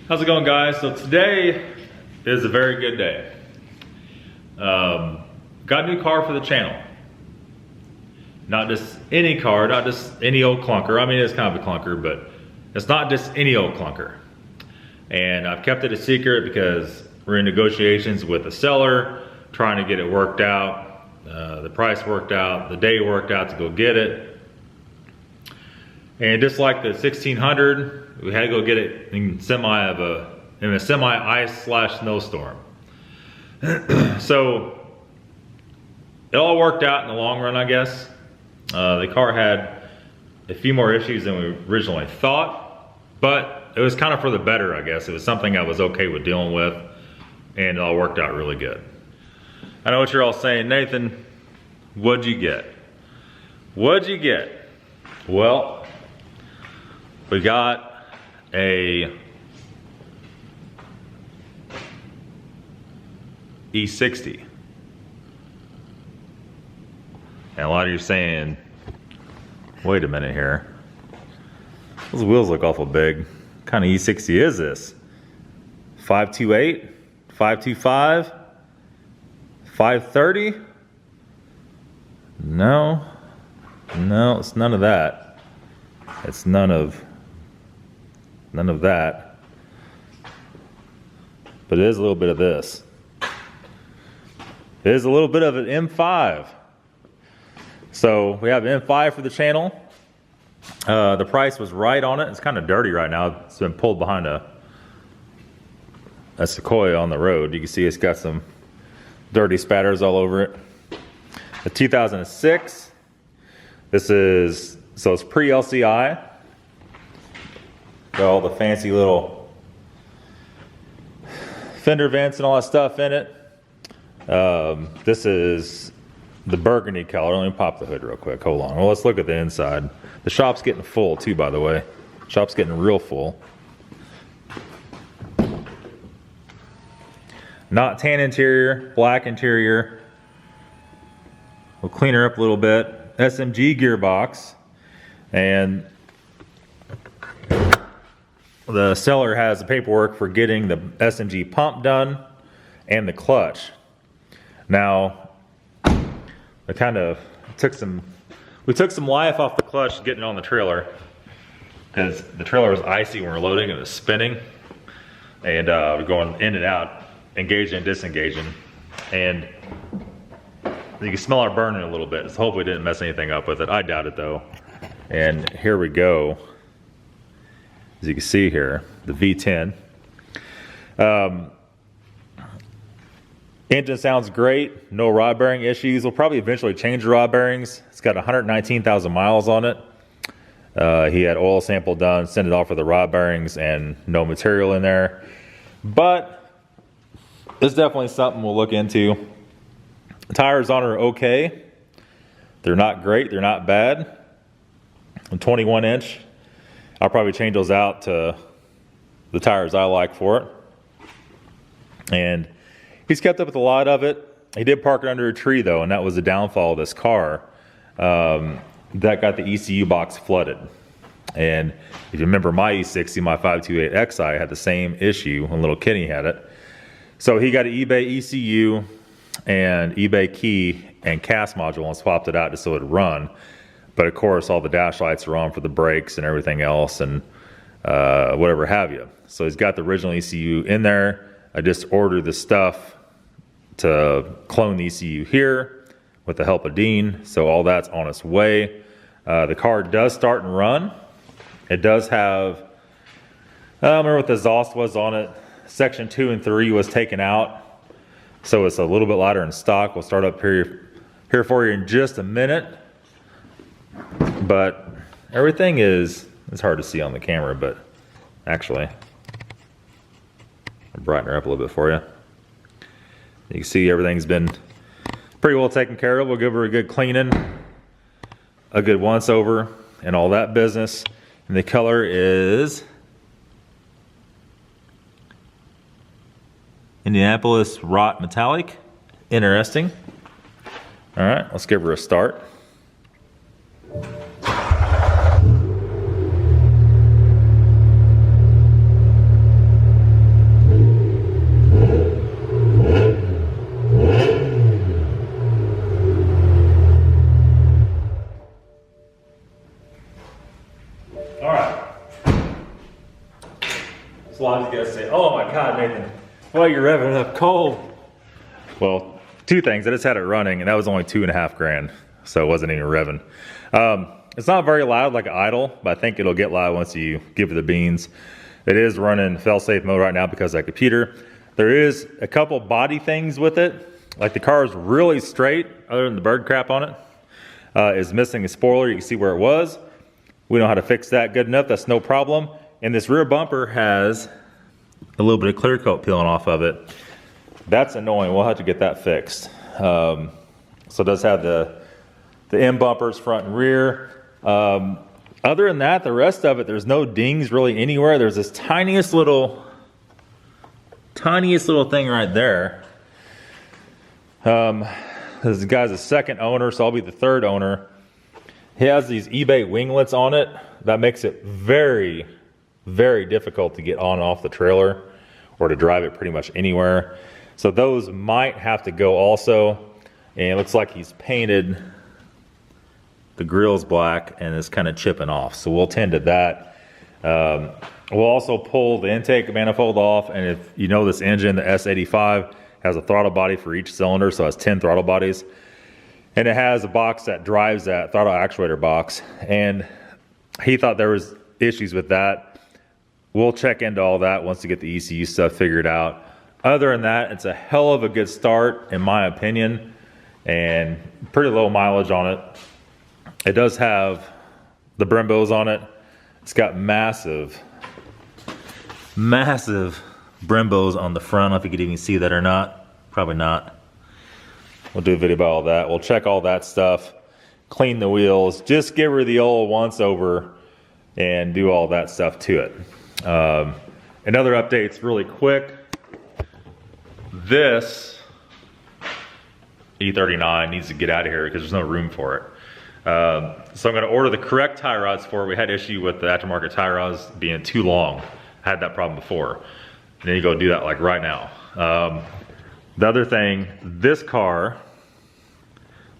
How's it going, guys? So today is a very good day. Got a new car for the channel. Not just any car, not just any old clunker. I mean, it's kind of a clunker, but it's not just any old clunker. And I've kept it a secret because we're in negotiations with the seller, trying to get it worked out. The price worked out, the day worked out to go get it. And just like the 1600, we had to go get it in a semi ice / snowstorm. So it all worked out in the long run, I guess. The car had a few more issues than we originally thought, but it was kind of for the better, I guess. It was something I was okay with dealing with, and it all worked out really good. I know what you're all saying, Nathan, what'd you get? What'd you get? Well, we got a E60. And a lot of you are saying, wait a minute here. Those wheels look awful big. What kind of E60 is this? 528? 525? 530? No, it's none of that. It's none of that. But it is a little bit of this. It is a little bit of an M5. So we have an M5 for the channel. The price was right on it. It's kind of dirty right now. It's been pulled behind a Sequoia on the road. You can see it's got some dirty spatters all over it. A 2006. This is, so it's pre-LCI. Got all the fancy little fender vents and all that stuff in it. This is the burgundy color. Let me pop the hood real quick. Hold on. Well, let's look at the inside. The shop's getting full too, by the way. Shop's getting real full. Not tan interior, black interior. We'll clean her up a little bit. SMG gearbox. And the seller has the paperwork for getting the SMG pump done and the clutch. Now, we took some life off the clutch getting it on the trailer because the trailer was icy when we were loading. It was spinning, and we're going in and out, engaging and disengaging, and you can smell our burning a little bit. So hopefully we didn't mess anything up with it. I doubt it though. And here we go. As you can see here, the V10. Engine sounds great, no rod bearing issues. We'll probably eventually change the rod bearings. It's got 119,000 miles on it. He had oil sample done, sent it off for the rod bearings, and no material in there. But it's definitely something we'll look into. The tires on are okay. They're not great, they're not bad. A 21 inch. I'll probably change those out to the tires I like for it. And he's kept up with a lot of it. He did park it under a tree though, and that was the downfall of this car. That got the ECU box flooded. And if you remember my E60, my 528XI had the same issue when little Kenny had it. So he got an eBay ECU and eBay key and CAS module and swapped it out just so it would run. But of course, all the dash lights are on for the brakes and everything else and whatever have you. So he's got the original ECU in there. I just ordered the stuff to clone the ECU here with the help of Dean. So all that's on its way. The car does start and run. It does have, I don't remember what the exhaust was on it. Section 2 and 3 was taken out. So it's a little bit lighter in stock. We'll start up here for you in just a minute. But everything it's hard to see on the camera, but actually, I'll brighten her up a little bit for you. You can see everything's been pretty well taken care of. We'll give her a good cleaning, a good once over, and all that business. And the color is Indianapolis Rot Metallic. Interesting. All right, let's give her a start. So a lot of you guys say, oh my God, Nathan, why you're revving up cold? Well, two things. I just had it running and that was only $2.5 grand. So it wasn't even revving. It's not very loud like an idle, but I think it'll get loud once you give it the beans. It is running fail-safe mode right now because of that computer. There is a couple body things with it. Like the car is really straight, other than the bird crap on it. Is missing a spoiler. You can see where it was. We know how to fix that good enough. That's no problem. And this rear bumper has a little bit of clear coat peeling off of it. That's annoying. We'll have to get that fixed. So it does have the end bumpers, front and rear. Other than that, the rest of it, there's no dings really anywhere. There's this tiniest little thing right there. This guy's a second owner, so I'll be the third owner. He has these eBay winglets on it. That makes it very, very difficult to get on and off the trailer or to drive it pretty much anywhere. So those might have to go also. And it looks like he's painted the grill's black and it's kind of chipping off. So we'll tend to that. We'll also pull the intake manifold off. And if you know this engine, the S85, has a throttle body for each cylinder. So it has 10 throttle bodies. And it has a box that drives that throttle actuator box. And he thought there was issues with that. We'll check into all that once we get the ECU stuff figured out. Other than that, it's a hell of a good start, in my opinion, and pretty low mileage on it. It does have the Brembos on it. It's got massive Brembos on the front. I don't know if you could even see that or not. Probably not. We'll do a video about all that. We'll check all that stuff, clean the wheels, just give her the old once over and do all that stuff to it. Another update's really quick. This E39 needs to get out of here because there's no room for it. So I'm going to order the correct tie rods for it. We had issue with the aftermarket tie rods being too long. I had that problem before. And then you go do that like right now. The other thing, this car,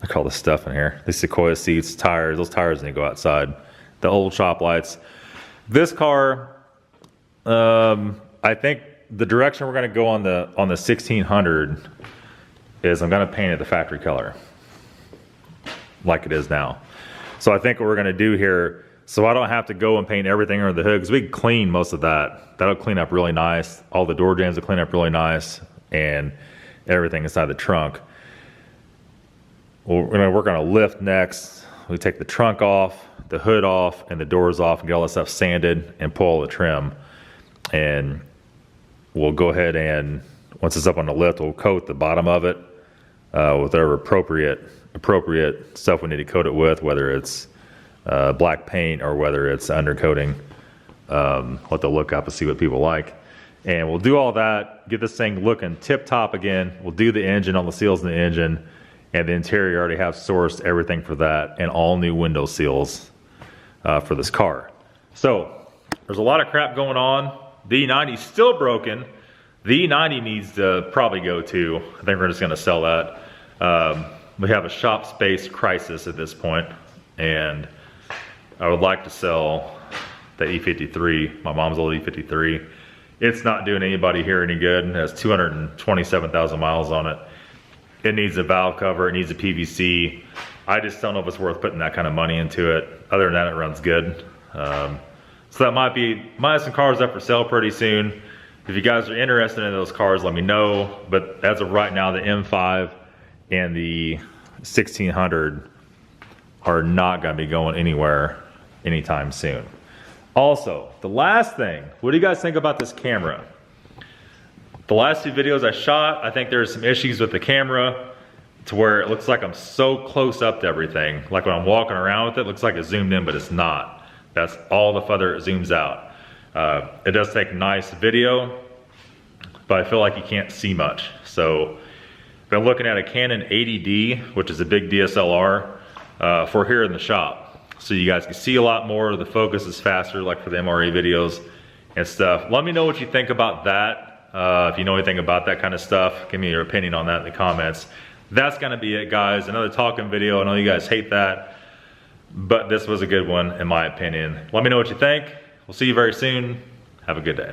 look at all this stuff in here. These Sequoia seats, tires, those tires need to go outside. The old shop lights. This car, I think the direction we're gonna go on the 1600 is I'm gonna paint it the factory color, like it is now. So I think what we're gonna do here, so I don't have to go and paint everything under the hood, because we can clean most of that. That'll clean up really nice. All the door jambs will clean up really nice, and everything inside the trunk. We're gonna work on a lift next. We take the trunk off, the hood off, and the doors off, and get all that stuff sanded and pull all the trim. And we'll go ahead and, once it's up on the lift, we'll coat the bottom of it with whatever appropriate stuff we need to coat it with, whether it's black paint or whether it's undercoating. Let the look up and see what people like. And we'll do all that, get this thing looking tip top again. We'll do the engine, all the seals in the engine, and the interior already have sourced everything for that, and all new window seals for this car. So there's a lot of crap going on. The E90 is still broken. The E90 needs to probably go too. I think we're just gonna sell that. We have a shop space crisis at this point, and I would like to sell the E53, my mom's old E53. It's not doing anybody here any good. It has 227,000 miles on it. It needs a valve cover, it needs a PVC. I just don't know if it's worth putting that kind of money into it. Other than that, it runs good. So that might have some cars up for sale pretty soon. If you guys are interested in those cars, let me know. But as of right now, the M5 and the 1600 are not gonna be going anywhere anytime soon. Also, the last thing, what do you guys think about this camera? The last two videos I shot, I think there's some issues with the camera to where it looks like I'm so close up to everything. Like when I'm walking around with it, it looks like it's zoomed in, but it's not. That's all the further it zooms out. It does take nice video, but I feel like you can't see much. So I've been looking at a Canon 80D, which is a big DSLR, for here in the shop. So you guys can see a lot more, the focus is faster, like for the MRA videos and stuff. Let me know what you think about that. If you know anything about that kind of stuff, give me your opinion on that in the comments. That's gonna be it, guys. Another talking video. I know you guys hate that, but this was a good one in my opinion. Let me know what you think. We'll see you very soon. Have a good day.